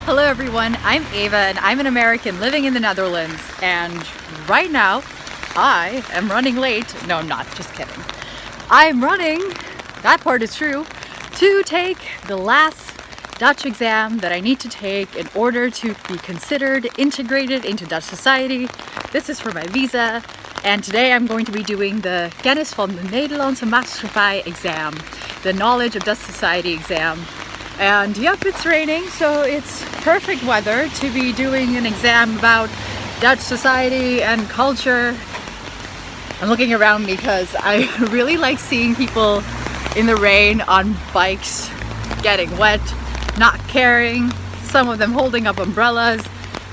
Hello everyone, I'm Ava and I'm an American living in the Netherlands, and right now I am running late. No, I'm not, just kidding. I'm running, that part is true, to take the last Dutch exam that I need to take in order to be considered integrated into Dutch society. This is for my visa, and today I'm going to be doing the Kennis van de Nederlandse Maatschappij exam, the Knowledge of Dutch Society exam. And yep, it's raining, so it's perfect weather to be doing an exam about Dutch society and culture. I'm looking around because I really like seeing people in the rain on bikes, getting wet, not caring, some of them holding up umbrellas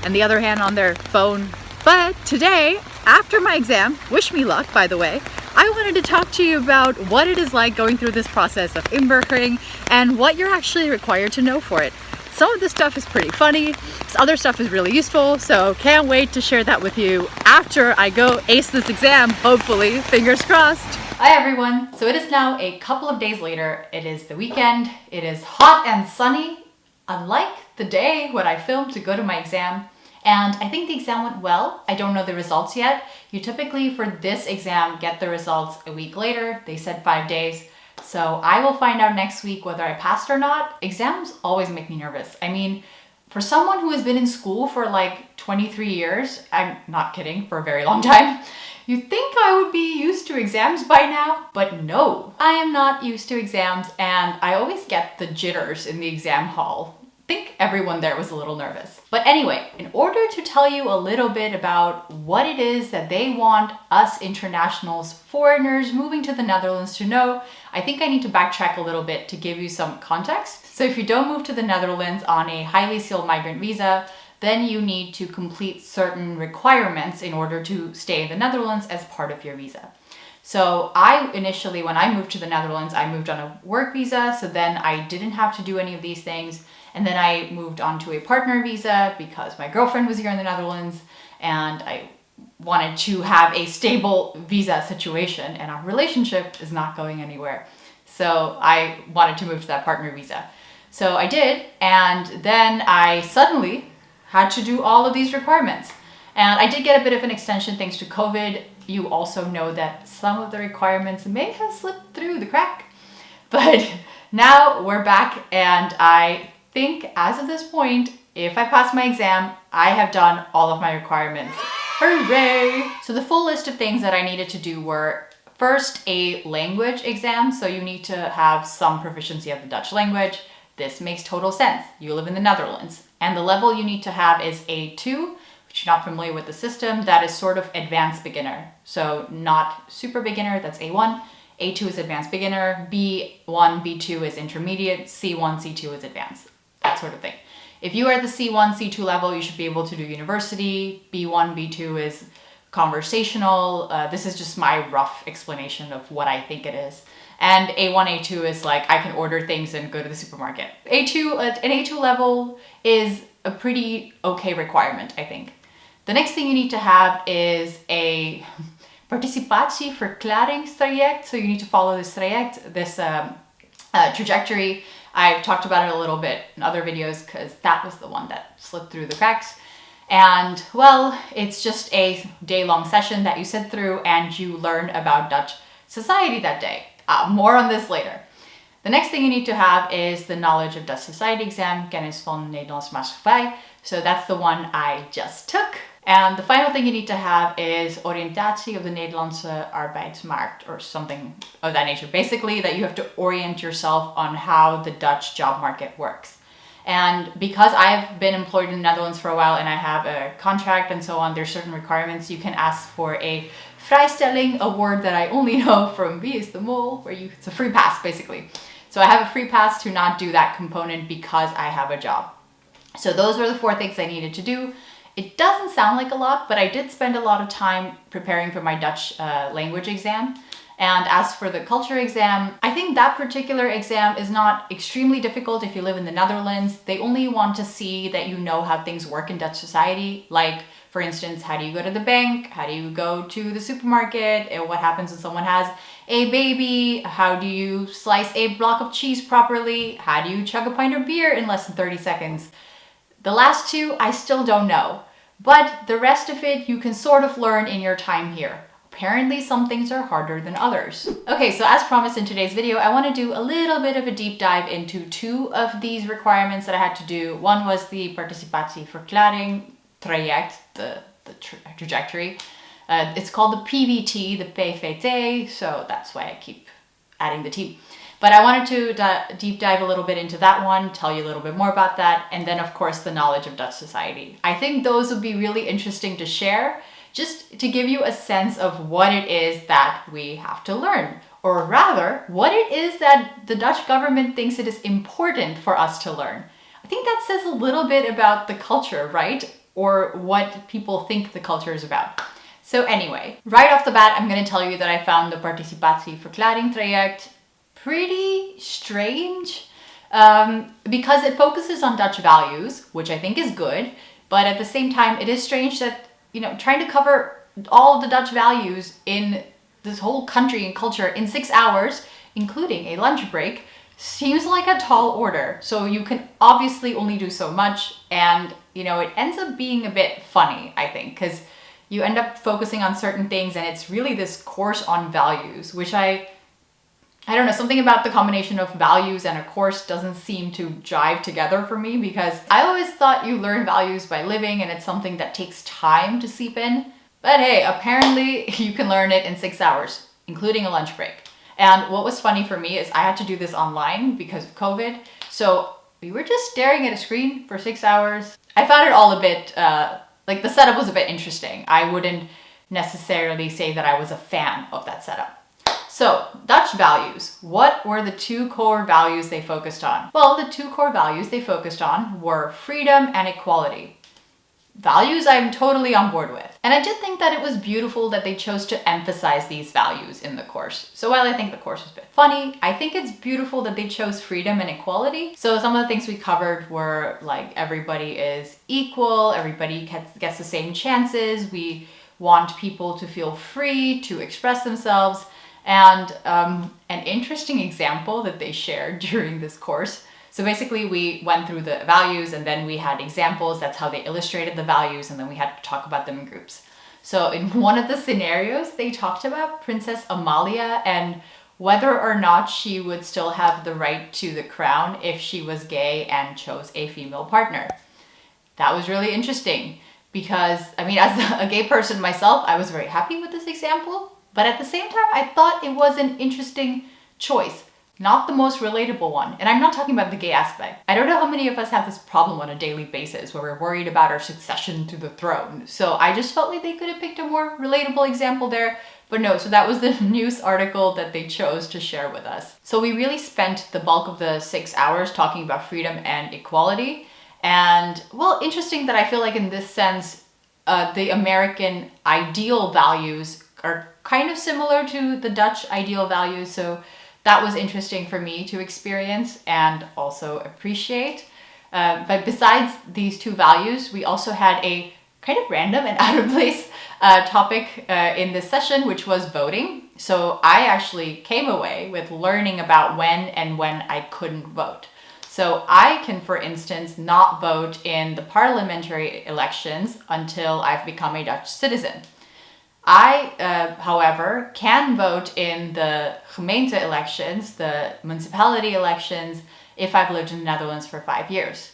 and the other hand on their phone. But today, after my exam, wish me luck by the way, I wanted to talk to you about what it is like going through this process of inburgering and what you're actually required to know for it. Some of this stuff is pretty funny, this other stuff is really useful, so can't wait to share that with you after I go ace this exam, hopefully, fingers crossed. Hi everyone, so it is now a couple of days later. It is the weekend, it is hot and sunny, unlike the day when I filmed to go to my exam. And I think the exam went well. I don't know the results yet. You typically, for this exam, get the results a week later. They said 5 days. So I will find out next week whether I passed or not. Exams always make me nervous. I mean, for someone who has been in school for like 23 years, I'm not kidding, for a very long time, you'd think I would be used to exams by now, but no. I am not used to exams, and I always get the jitters in the exam hall. I think everyone there was a little nervous. But anyway, in order to tell you a little bit about what it is that they want us internationals, foreigners moving to the Netherlands to know, I think I need to backtrack a little bit to give you some context. So if you don't move to the Netherlands on a highly skilled migrant visa, then you need to complete certain requirements in order to stay in the Netherlands as part of your visa. So I initially, when I moved to the Netherlands, I moved on a work visa, so then I didn't have to do any of these things. And then I moved on to a partner visa because my girlfriend was here in the Netherlands and I wanted to have a stable visa situation, and our relationship is not going anywhere. So I wanted to move to that partner visa. So I did, and then I suddenly had to do all of these requirements. And I did get a bit of an extension thanks to COVID. You also know that some of the requirements may have slipped through the crack. But now we're back, and I think as of this point, if I pass my exam, I have done all of my requirements. Hooray! So the full list of things that I needed to do were first a language exam. So you need to have some proficiency of the Dutch language. This makes total sense. You live in the Netherlands. And the level you need to have is A2, which you're not familiar with the system. That is sort of advanced beginner. So not super beginner, that's A1. A2 is advanced beginner. B1, B2 is intermediate. C1, C2 is advanced. That sort of thing. If you are at the C1, C2 level, you should be able to do university. B1, B2 is conversational. This is just my rough explanation of what I think it is. And A1, A2 is like I can order things and go to the supermarket. An A2 level is a pretty okay requirement, I think. The next thing you need to have is a participatieverklaringstraject. So you need to follow this traject, this trajectory. I've talked about it a little bit in other videos because that was the one that slipped through the cracks. And well, it's just a day-long session that you sit through and you learn about Dutch society that day. More on this later. The next thing you need to have is the Knowledge of Dutch Society exam, Kennis van de Nederlandse Maatschappij. So that's the one I just took. And the final thing you need to have is oriëntatie of de Nederlandse arbeidsmarkt or something of that nature. Basically that you have to orient yourself on how the Dutch job market works. And because I've been employed in the Netherlands for a while and I have a contract and so on, there's certain requirements. You can ask for a vrijstelling, a word that I only know from Wie is de Mol, where it's a free pass basically. So I have a free pass to not do that component because I have a job. So those were the 4 things I needed to do. It doesn't sound like a lot, but I did spend a lot of time preparing for my Dutch language exam. And as for the culture exam, I think that particular exam is not extremely difficult if you live in the Netherlands. They only want to see that you know how things work in Dutch society. Like, for instance, how do you go to the bank? How do you go to the supermarket? And what happens when someone has a baby? How do you slice a block of cheese properly? How do you chug a pint of beer in less than 30 seconds? The last two, I still don't know. But the rest of it, you can sort of learn in your time here. Apparently, some things are harder than others. Okay, so as promised in today's video, I want to do a little bit of a deep dive into two of these requirements that I had to do. One was the participatieverklaring traject, the trajectory. It's called the PVT, the PVT, so that's why I keep adding the T. But I wanted to deep dive a little bit into that one, tell you a little bit more about that, and then of course the knowledge of Dutch society. I think those would be really interesting to share, just to give you a sense of what it is that we have to learn, or rather, what it is that the Dutch government thinks it is important for us to learn. I think that says a little bit about the culture, right? Or what people think the culture is about. So anyway, right off the bat, I'm going to tell you that I found the participatieverklaring traject pretty strange because it focuses on Dutch values, which I think is good, but at the same time, it is strange that, you know, trying to cover all the Dutch values in this whole country and culture in 6 hours, including a lunch break, seems like a tall order. So you can obviously only do so much, and, you know, it ends up being a bit funny, I think, because you end up focusing on certain things, and it's really this course on values, which I don't know, something about the combination of values and a course doesn't seem to jive together for me, because I always thought you learn values by living and it's something that takes time to seep in. But hey, apparently you can learn it in 6 hours, including a lunch break. And what was funny for me is I had to do this online because of COVID. So we were just staring at a screen for 6 hours. I found it all a bit, like the setup was a bit interesting. I wouldn't necessarily say that I was a fan of that setup. So, Dutch values. What were the two core values they focused on? Well, the two core values they focused on were freedom and equality. Values I'm totally on board with. And I did think that it was beautiful that they chose to emphasize these values in the course. So while I think the course was a bit funny, I think it's beautiful that they chose freedom and equality. So some of the things we covered were like everybody is equal, everybody gets the same chances, we want people to feel free to express themselves. And an interesting example that they shared during this course. So basically we went through the values and then we had examples. That's how they illustrated the values, and then we had to talk about them in groups. So in one of the scenarios, they talked about Princess Amalia and whether or not she would still have the right to the crown if she was gay and chose a female partner. That was really interesting because, I mean, as a gay person myself, I was very happy with this example. But at the same time, I thought it was an interesting choice, not the most relatable one. And I'm not talking about the gay aspect. I don't know how many of us have this problem on a daily basis where we're worried about our succession to the throne. So I just felt like they could have picked a more relatable example there. But no, so that was the news article that they chose to share with us. So we really spent the bulk of the 6 hours talking about freedom and equality. And well, interesting that I feel like in this sense, the American ideal values are kind of similar to the Dutch ideal values. So that was interesting for me to experience and also appreciate. But besides these two values, we also had a kind of random and out of place topic in this session, which was voting. So I actually came away with learning about when I couldn't vote. So I can, for instance, not vote in the parliamentary elections until I've become a Dutch citizen. I, however, can vote in the gemeente elections, the municipality elections, if I've lived in the Netherlands for 5 years.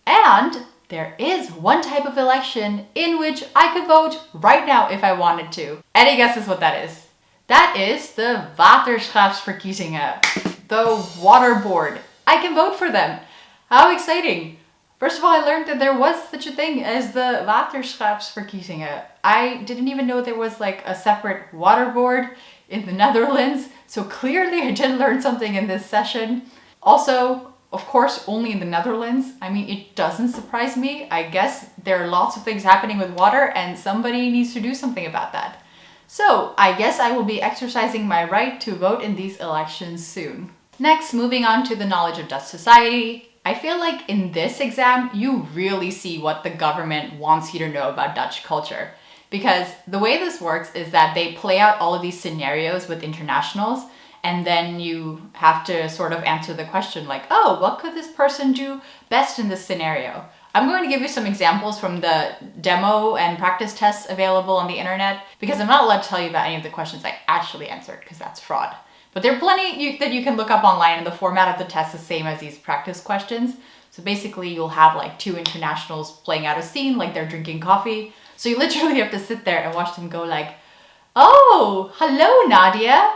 And there is one type of election in which I could vote right now if I wanted to. Any guesses what that is? That is the waterschapsverkiezingen, the water board. I can vote for them. How exciting! First of all, I learned that there was such a thing as the waterschapsverkiezingen. I didn't even know there was like a separate water board in the Netherlands. So clearly I did learn something in this session. Also, of course, only in the Netherlands. I mean, it doesn't surprise me. I guess there are lots of things happening with water and somebody needs to do something about that. So I guess I will be exercising my right to vote in these elections soon. Next, moving on to the knowledge of Dutch society. I feel like in this exam, you really see what the government wants you to know about Dutch culture. Because the way this works is that they play out all of these scenarios with internationals, and then you have to sort of answer the question like, oh, what could this person do best in this scenario? I'm going to give you some examples from the demo and practice tests available on the internet, because I'm not allowed to tell you about any of the questions I actually answered, because that's fraud. But there are plenty that you can look up online, and the format of the test is the same as these practice questions. So basically you'll have like two internationals playing out a scene like they're drinking coffee. So you literally have to sit there and watch them go like, "Oh, hello Nadia.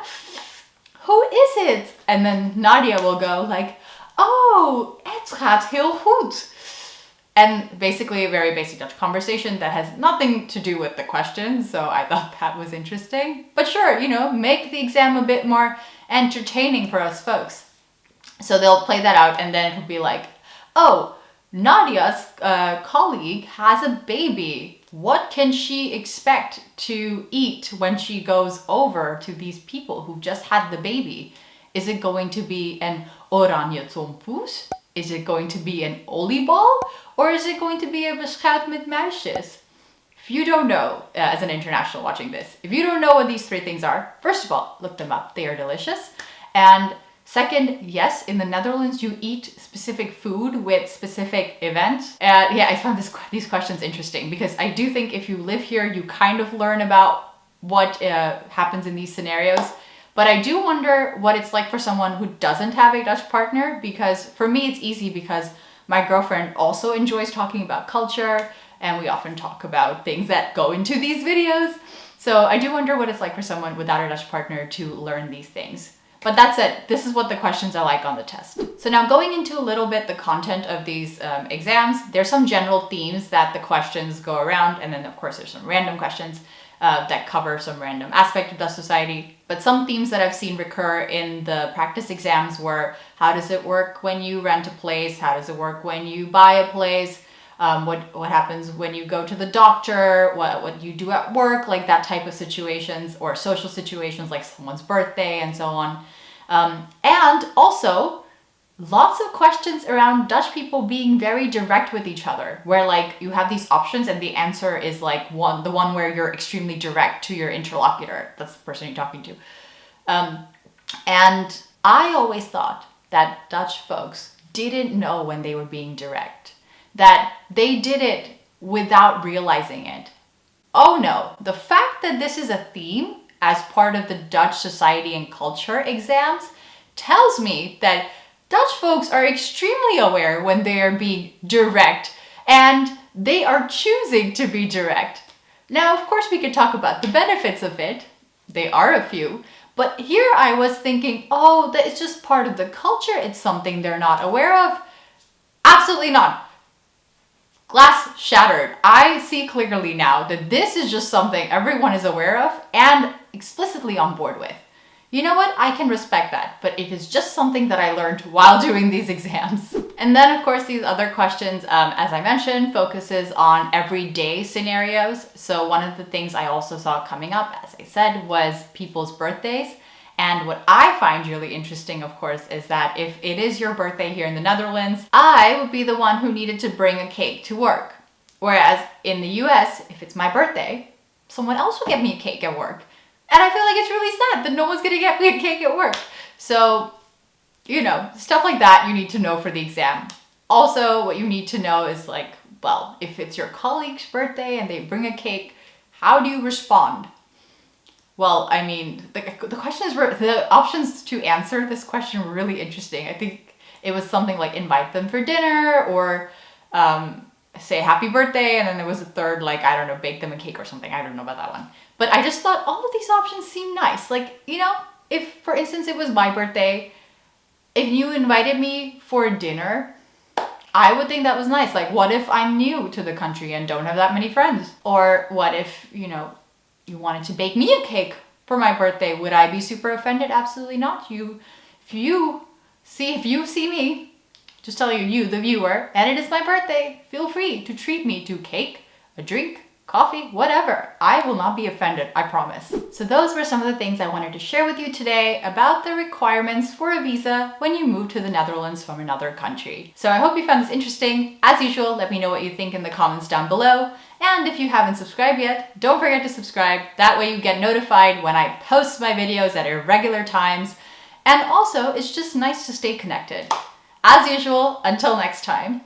Who is it?" And then Nadia will go like, "Oh, het gaat heel goed." And basically a very basic Dutch conversation that has nothing to do with the question. So I thought that was interesting. But sure, you know, make the exam a bit more entertaining for us folks. So they'll play that out, and then it'll be like, "Oh, Nadia's colleague has a baby. What can she expect to eat when she goes over to these people who just had the baby? Is it going to be an oranje tompoes? Is it going to be an oliebol? Or is it going to be a beschuit met muisjes?" If you don't know, as an international watching this, if you don't know what these three things are, first of all, look them up. They are delicious. And second, yes, in the Netherlands, you eat specific food with specific events. Yeah, I found these questions interesting, because I do think if you live here, you kind of learn about what happens in these scenarios. But I do wonder what it's like for someone who doesn't have a Dutch partner, because for me, it's easy because my girlfriend also enjoys talking about culture, and we often talk about things that go into these videos. So I do wonder what it's like for someone without a Dutch partner to learn these things. But that's it. This is what the questions are like on the test. So now going into a little bit the content of these exams, there's some general themes that the questions go around, and then of course there's some random questions that cover some random aspect of Dutch society. But some themes that I've seen recur in the practice exams were, how does it work when you rent a place? How does it work when you buy a place? What happens when you go to the doctor? What you do at work? Like that type of situations, or social situations like someone's birthday and so on. And also lots of questions around Dutch people being very direct with each other, where like you have these options and the answer is like the one where you're extremely direct to your interlocutor. That's the person you're talking to. And I always thought that Dutch folks didn't know when they were being direct, that they did it without realizing it. Oh no, the fact that this is a theme as part of the Dutch society and culture exams tells me that Dutch folks are extremely aware when they are being direct, and they are choosing to be direct. Now, of course, we could talk about the benefits of it. They are a few. But here I was thinking, oh, that it's just part of the culture. It's something they're not aware of. Absolutely not. Glass shattered. I see clearly now that this is just something everyone is aware of and explicitly on board with. You know what? I can respect that, but it is just something that I learned while doing these exams. And then, of course, these other questions, as I mentioned, focuses on everyday scenarios. So one of the things I also saw coming up, as I said, was people's birthdays. And what I find really interesting, of course, is that if it is your birthday here in the Netherlands, I would be the one who needed to bring a cake to work. Whereas in the US, if it's my birthday, someone else will get me a cake at work. And I feel like it's really sad that no one's gonna get me a cake at work. So, you know, stuff like that you need to know for the exam. Also, what you need to know is like, well, if it's your colleague's birthday and they bring a cake, how do you respond? Well, I mean, the questions were, the options to answer this question were really interesting. I think it was something like invite them for dinner, or say happy birthday, and then there was a third, like, I don't know, bake them a cake or something. I don't know about that one. But I just thought all of these options seem nice. Like, you know, if, for instance, it was my birthday, if you invited me for dinner, I would think that was nice. Like, what if I'm new to the country and don't have that many friends? Or what if, you know, you wanted to bake me a cake for my birthday? Would I be super offended? Absolutely not. If you see me, just tell you, the viewer, and it is my birthday, feel free to treat me to cake, a drink, coffee, whatever. I will not be offended, I promise. So those were some of the things I wanted to share with you today about the requirements for a visa when you move to the Netherlands from another country. So I hope you found this interesting. As usual, let me know what you think in the comments down below. And if you haven't subscribed yet, don't forget to subscribe. That way you get notified when I post my videos at irregular times. And also, it's just nice to stay connected. As usual, until next time.